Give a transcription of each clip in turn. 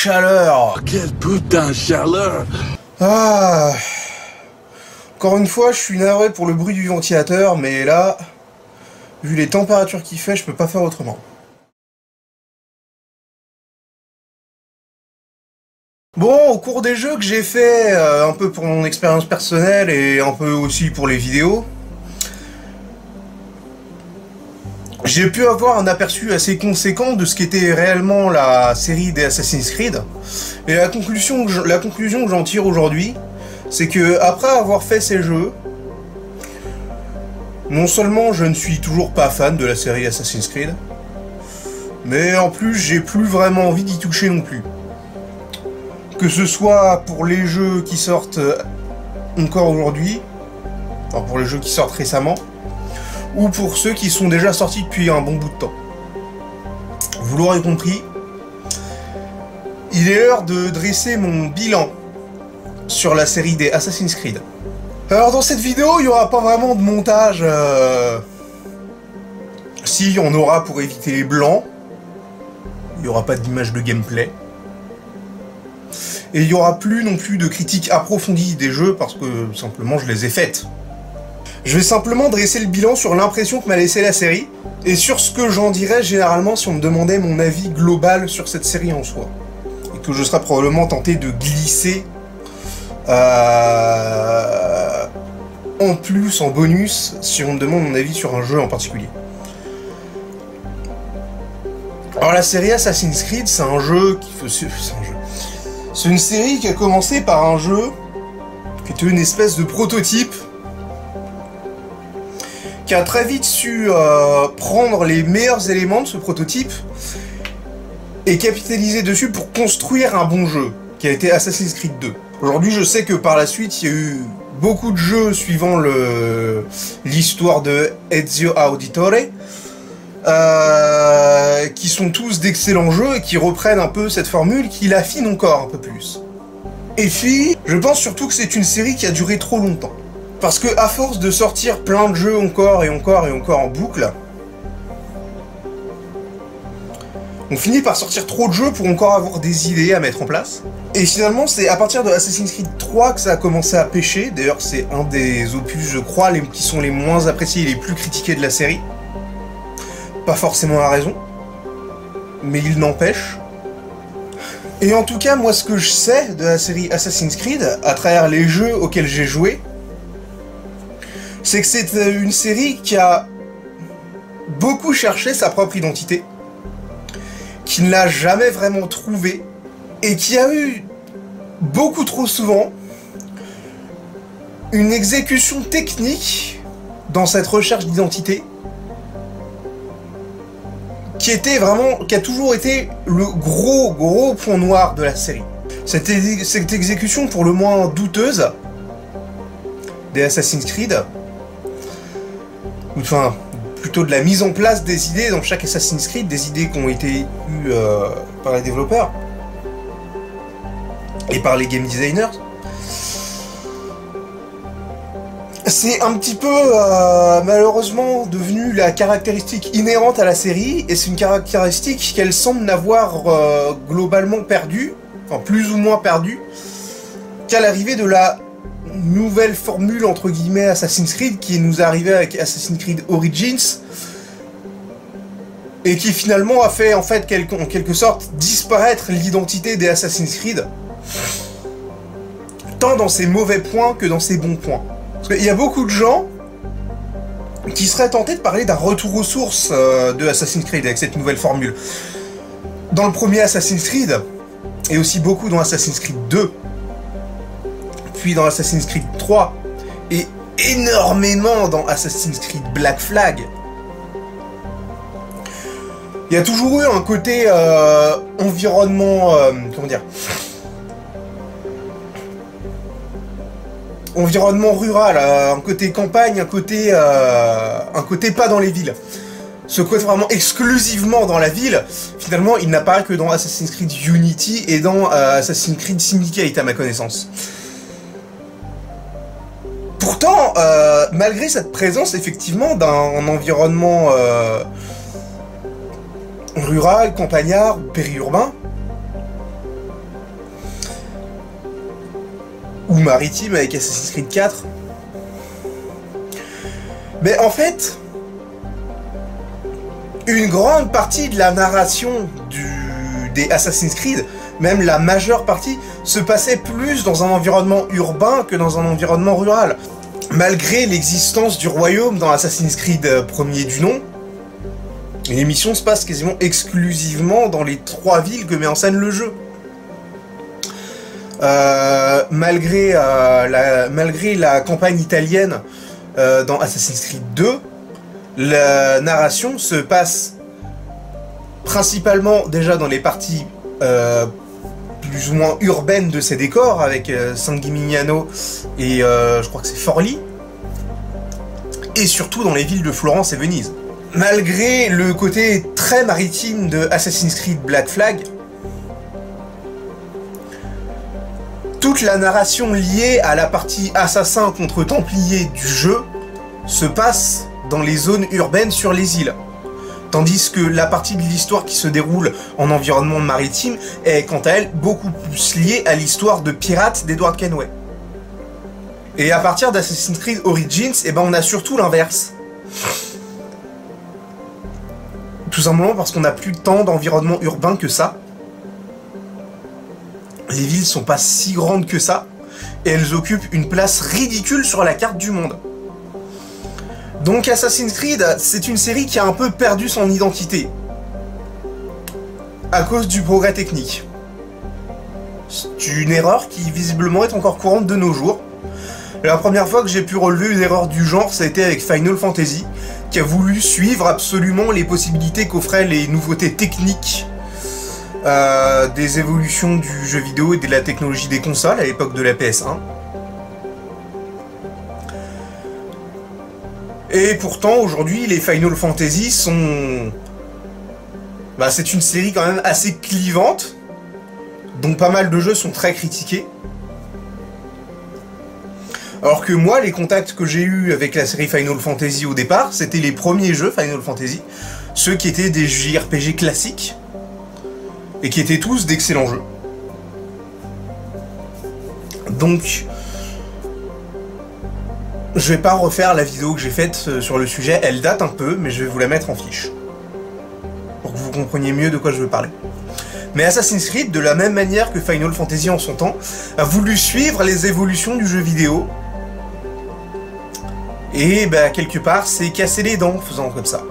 chaleur! Quelle putain de chaleur! Ah. Encore une fois, je suis navré pour le bruit du ventilateur, mais là, vu les températures qu'il fait, je peux pas faire autrement. Bon, au cours des jeux que j'ai fait, un peu pour mon expérience personnelle et un peu aussi pour les vidéos, j'ai pu avoir un aperçu assez conséquent de ce qu'était réellement la série des Assassin's Creed. Et la conclusion que j'en tire aujourd'hui, c'est que après avoir fait ces jeux, non seulement je ne suis toujours pas fan de la série Assassin's Creed, mais en plus j'ai plus vraiment envie d'y toucher non plus. Que ce soit pour les jeux qui sortent encore aujourd'hui, enfin pour les jeux qui sortent récemment, ou pour ceux qui sont déjà sortis depuis un bon bout de temps. Vous l'aurez compris, il est l'heure de dresser mon bilan sur la série des Assassin's Creed. Alors dans cette vidéo, il n'y aura pas vraiment de montage. Si, il y en aura pour éviter les blancs. Il n'y aura pas d'image de gameplay. Et il n'y aura plus non plus de critiques approfondies des jeux parce que simplement je les ai faites. Je vais simplement dresser le bilan sur l'impression que m'a laissé la série et sur ce que j'en dirais généralement si on me demandait mon avis global sur cette série en soi. Et que je serais probablement tenté de glisser en plus, en bonus, si on me demande mon avis sur un jeu en particulier. Alors la série Assassin's Creed, c'est un jeu qui fait... C'est une série qui a commencé par un jeu qui était une espèce de prototype qui a très vite su prendre les meilleurs éléments de ce prototype et capitaliser dessus pour construire un bon jeu, qui a été Assassin's Creed 2. Aujourd'hui, je sais que par la suite, il y a eu beaucoup de jeux suivant l'histoire de Ezio Auditore, qui sont tous d'excellents jeux et qui reprennent un peu cette formule, qui l'affinent encore un peu plus. Et puis, je pense surtout que c'est une série qui a duré trop longtemps. Parce que à force de sortir plein de jeux encore et encore et encore en boucle, on finit par sortir trop de jeux pour encore avoir des idées à mettre en place. Et finalement, c'est à partir de Assassin's Creed 3 que ça a commencé à pêcher. D'ailleurs, c'est un des opus, je crois, qui sont les moins appréciés et les plus critiqués de la série. Pas forcément à raison, mais il n'empêche. Et en tout cas, moi, ce que je sais de la série Assassin's Creed, à travers les jeux auxquels j'ai joué, c'est que c'est une série qui a beaucoup cherché sa propre identité, qui ne l'a jamais vraiment trouvée, et qui a eu beaucoup trop souvent une exécution technique dans cette recherche d'identité qui a toujours été le gros point noir de la série. Cette exécution pour le moins douteuse des Assassin's Creed, enfin plutôt de la mise en place des idées dans chaque Assassin's Creed, des idées qui ont été eues par les développeurs et par les game designers, c'est un petit peu malheureusement devenu la caractéristique inhérente à la série, et c'est une caractéristique qu'elle semble n'avoir globalement perdue, enfin plus ou moins perdue, qu'à l'arrivée de la nouvelle formule entre guillemets Assassin's Creed qui nous est arrivée avec Assassin's Creed Origins et qui finalement a fait en fait en quelque sorte disparaître l'identité des Assassin's Creed, tant dans ses mauvais points que dans ses bons points. Parce qu'il y a beaucoup de gens qui seraient tentés de parler d'un retour aux sources de Assassin's Creed avec cette nouvelle formule. Dans le premier Assassin's Creed, et aussi beaucoup dans Assassin's Creed 2, puis dans Assassin's Creed 3, et énormément dans Assassin's Creed Black Flag, il y a toujours eu un côté environnement, comment dire, environnement rural, un côté campagne, un côté pas dans les villes. Ce côté vraiment exclusivement dans la ville, finalement, il n'apparaît que dans Assassin's Creed Unity et dans Assassin's Creed Syndicate, à ma connaissance. Pourtant, malgré cette présence, effectivement, d'un environnement rural, campagnard, périurbain, ou maritime avec Assassin's Creed 4. Mais en fait, une grande partie de la narration des Assassin's Creed, même la majeure partie, se passait plus dans un environnement urbain que dans un environnement rural. Malgré l'existence du royaume dans Assassin's Creed premier du nom, les missions se passent quasiment exclusivement dans les 3 villes que met en scène le jeu. Malgré la campagne italienne dans Assassin's Creed 2, la narration se passe principalement déjà dans les parties plus ou moins urbaines de ces décors, avec San Gimignano et je crois que c'est Forlì, et surtout dans les villes de Florence et Venise. Malgré le côté très maritime de Assassin's Creed Black Flag, toute la narration liée à la partie assassin contre templier du jeu se passe dans les zones urbaines sur les îles. Tandis que la partie de l'histoire qui se déroule en environnement maritime est quant à elle beaucoup plus liée à l'histoire de pirates d'Edward Kenway. Et à partir d'Assassin's Creed Origins, eh ben on a surtout l'inverse. Tout simplement parce qu'on n'a plus tant d'environnement urbain que ça. Les villes sont pas si grandes que ça, et elles occupent une place ridicule sur la carte du monde. Donc Assassin's Creed, c'est une série qui a un peu perdu son identité, à cause du progrès technique. C'est une erreur qui visiblement est encore courante de nos jours. La première fois que j'ai pu relever une erreur du genre, ça a été avec Final Fantasy, qui a voulu suivre absolument les possibilités qu'offraient les nouveautés techniques des évolutions du jeu vidéo et de la technologie des consoles à l'époque de la PS1. Et pourtant, aujourd'hui, les Final Fantasy sont... c'est une série quand même assez clivante, dont pas mal de jeux sont très critiqués. Alors que moi, les contacts que j'ai eus avec la série Final Fantasy au départ, c'était les premiers jeux Final Fantasy, ceux qui étaient des JRPG classiques, et qui étaient tous d'excellents jeux. Donc, je vais pas refaire la vidéo que j'ai faite sur le sujet, elle date un peu, mais je vais vous la mettre en fiche, pour que vous compreniez mieux de quoi je veux parler. Mais Assassin's Creed, de la même manière que Final Fantasy en son temps, a voulu suivre les évolutions du jeu vidéo, et quelque part, c'est casser les dents en faisant comme ça.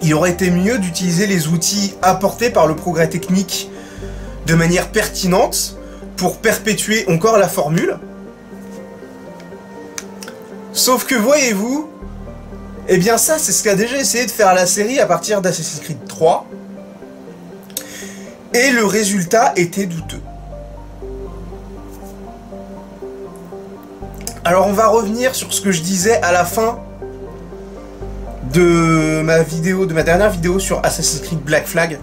Il aurait été mieux d'utiliser les outils apportés par le progrès technique de manière pertinente pour perpétuer encore la formule. Sauf que voyez-vous, eh bien ça c'est ce qu'a déjà essayé de faire la série à partir d'Assassin's Creed 3, et le résultat était douteux. Alors on va revenir sur ce que je disais à la fin de ma dernière vidéo sur Assassin's Creed Black Flag.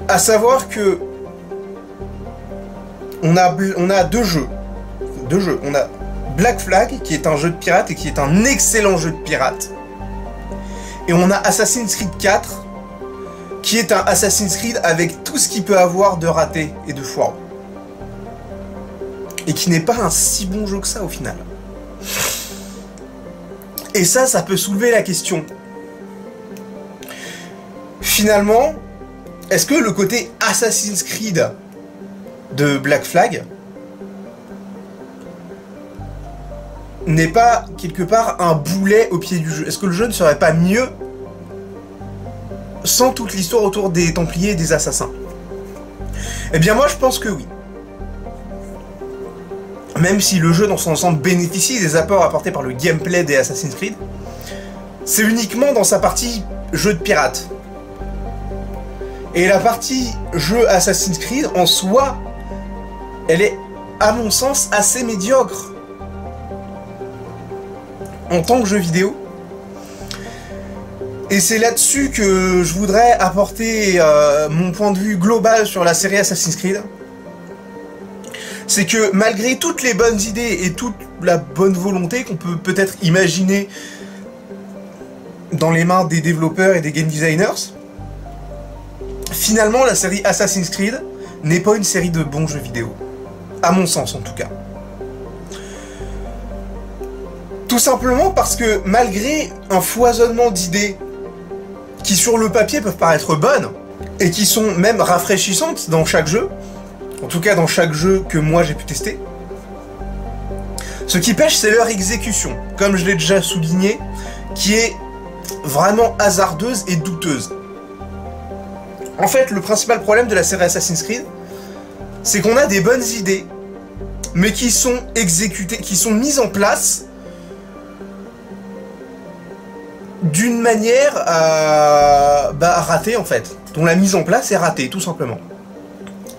À savoir que on a deux jeux. On a Black Flag, qui est un jeu de pirate et qui est un excellent jeu de pirate. Et on a Assassin's Creed 4, qui est un Assassin's Creed avec tout ce qu'il peut avoir de raté et de foireux. Et qui n'est pas un si bon jeu que ça au final. Et ça peut soulever la question. Finalement, est-ce que le côté Assassin's Creed de Black Flag n'est pas quelque part un boulet au pied du jeu? Est-ce que le jeu ne serait pas mieux sans toute l'histoire autour des Templiers et des Assassins? Eh bien moi je pense que oui. Même si le jeu dans son ensemble bénéficie des apports apportés par le gameplay des Assassin's Creed, c'est uniquement dans sa partie jeu de pirate. Et la partie jeu Assassin's Creed, en soi, elle est, à mon sens, assez médiocre en tant que jeu vidéo. Et c'est là-dessus que je voudrais apporter mon point de vue global sur la série Assassin's Creed. C'est que malgré toutes les bonnes idées et toute la bonne volonté qu'on peut peut-être imaginer dans les mains des développeurs et des game designers, finalement la série Assassin's Creed n'est pas une série de bons jeux vidéo. À mon sens en tout cas. Tout simplement parce que malgré un foisonnement d'idées qui sur le papier peuvent paraître bonnes, et qui sont même rafraîchissantes dans chaque jeu, en tout cas dans chaque jeu que moi j'ai pu tester, ce qui pêche c'est leur exécution, comme je l'ai déjà souligné, qui est vraiment hasardeuse et douteuse. En fait, le principal problème de la série Assassin's Creed, c'est qu'on a des bonnes idées, mais qui sont exécutées, qui sont mises en place d'une manière ratée en fait, dont la mise en place est ratée tout simplement.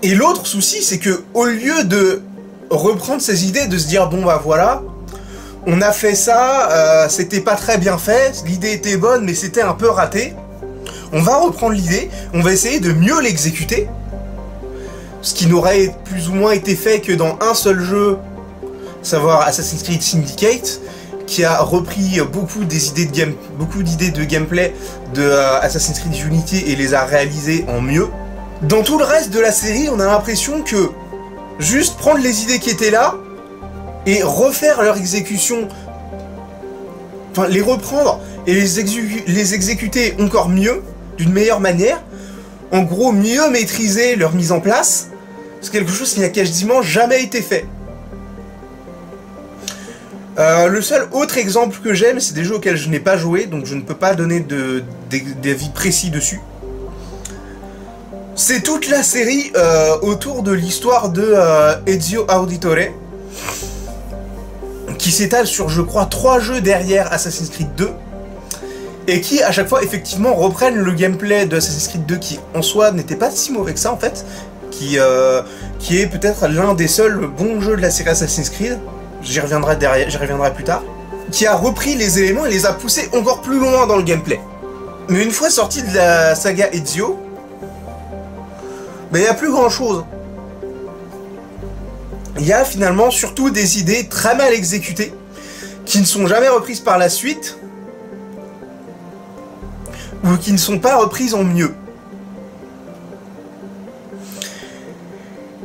Et l'autre souci, c'est que au lieu de reprendre ces idées, de se dire bon bah voilà, on a fait ça, c'était pas très bien fait, l'idée était bonne mais c'était un peu raté, on va reprendre l'idée, on va essayer de mieux l'exécuter, ce qui n'aurait plus ou moins été fait que dans un seul jeu, savoir Assassin's Creed Syndicate, qui a repris beaucoup d'idées de gameplay de Assassin's Creed Unity et les a réalisées en mieux. Dans tout le reste de la série, on a l'impression que juste prendre les idées qui étaient là et refaire leur exécution, enfin les reprendre et les exécuter encore mieux, d'une meilleure manière, en gros mieux maîtriser leur mise en place, c'est quelque chose qui n'a quasiment jamais été fait. Le seul autre exemple que j'aime, c'est des jeux auxquels je n'ai pas joué, donc je ne peux pas donner d'avis précis dessus. C'est toute la série autour de l'histoire de Ezio Auditore, qui s'étale sur, je crois, 3 jeux derrière Assassin's Creed 2, et qui, à chaque fois, effectivement, reprennent le gameplay de Assassin's Creed 2, qui, en soi, n'était pas si mauvais que ça, en fait, qui est peut-être l'un des seuls bons jeux de la série Assassin's Creed. J'y reviendrai plus tard, qui a repris les éléments et les a poussés encore plus loin dans le gameplay. Mais une fois sorti de la saga Ezio, il n'y a plus grand chose. Il y a finalement surtout des idées très mal exécutées, qui ne sont jamais reprises par la suite, ou qui ne sont pas reprises en mieux.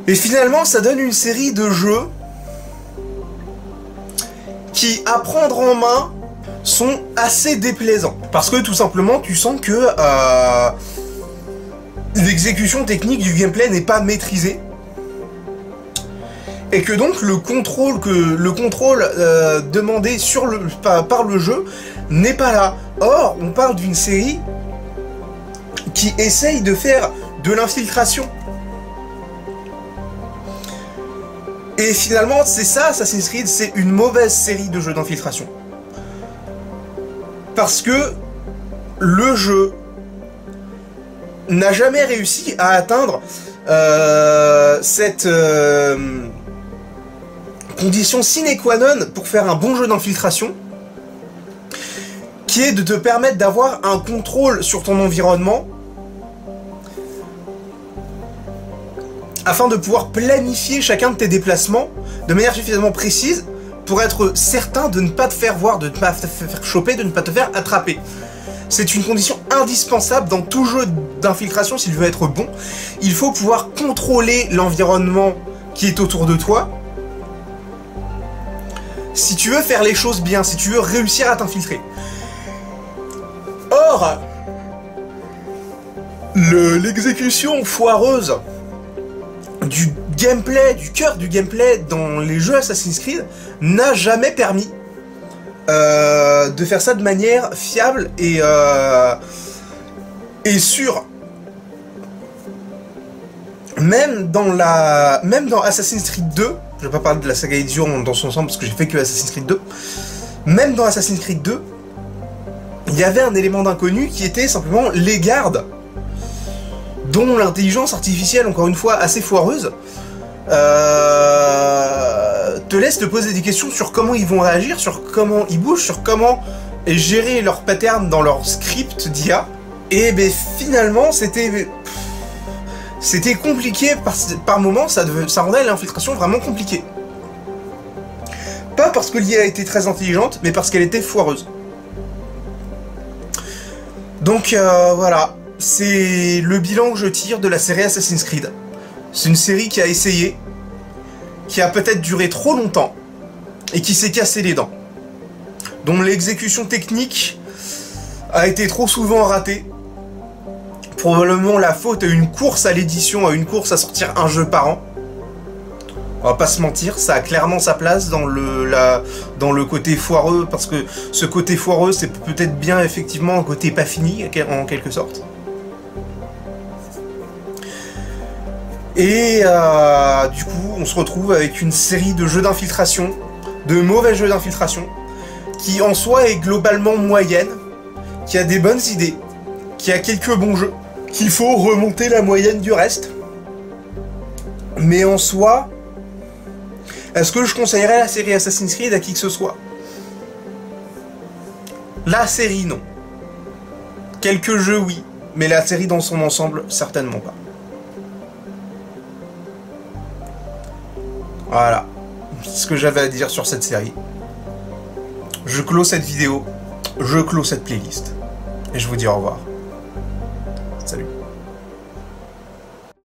Et finalement, ça donne une série de jeux qui, à prendre en main, sont assez déplaisants. Parce que tout simplement, tu sens que l'exécution technique du gameplay n'est pas maîtrisée. Et que donc le contrôle demandé par le jeu n'est pas là. Or, on parle d'une série qui essaye de faire de l'infiltration. Et finalement, c'est ça, Assassin's Creed, c'est une mauvaise série de jeux d'infiltration. Parce que le jeu n'a jamais réussi à atteindre cette condition sine qua non pour faire un bon jeu d'infiltration, qui est de te permettre d'avoir un contrôle sur ton environnement, afin de pouvoir planifier chacun de tes déplacements de manière suffisamment précise pour être certain de ne pas te faire voir, de ne pas te faire choper, de ne pas te faire attraper. C'est une condition indispensable dans tout jeu d'infiltration s'il veut être bon. Il faut pouvoir contrôler l'environnement qui est autour de toi si tu veux faire les choses bien, si tu veux réussir à t'infiltrer. Or, l'exécution foireuse du gameplay, du cœur du gameplay dans les jeux Assassin's Creed n'a jamais permis de faire ça de manière fiable et sûre. Même dans Assassin's Creed 2, je vais pas parler de la saga Ezio dans son ensemble parce que j'ai fait que Assassin's Creed 2, même dans Assassin's Creed 2, il y avait un élément d'inconnu qui était simplement les gardes, dont l'intelligence artificielle, encore une fois, assez foireuse, te laisse te poser des questions sur comment ils vont réagir, sur comment ils bougent, sur comment gérer leurs patterns dans leur script d'IA. Et ben, finalement, c'était compliqué par moments, ça rendait l'infiltration vraiment compliquée. Pas parce que l'IA était très intelligente, mais parce qu'elle était foireuse. Donc voilà. c'est le bilan que je tire de la série Assassin's Creed. C'est une série qui a essayé, qui a peut-être duré trop longtemps, et qui s'est cassé les dents. Dont l'exécution technique a été trop souvent ratée. Probablement la faute à une course à l'édition, à une course à sortir un jeu par an. On va pas se mentir, ça a clairement sa place dans le côté foireux, parce que ce côté foireux, c'est peut-être bien effectivement un côté pas fini, en quelque sorte. Et du coup, on se retrouve avec une série de jeux d'infiltration, de mauvais jeux d'infiltration, qui en soi est globalement moyenne, qui a des bonnes idées, qui a quelques bons jeux, qu'il faut remonter la moyenne du reste. Mais en soi, est-ce que je conseillerais la série Assassin's Creed à qui que ce soit? La série, non. Quelques jeux, oui. Mais la série dans son ensemble, certainement pas. Voilà. C'est ce que j'avais à dire sur cette série. Je clôt cette vidéo. Je clôt cette playlist. Et je vous dis au revoir. Salut.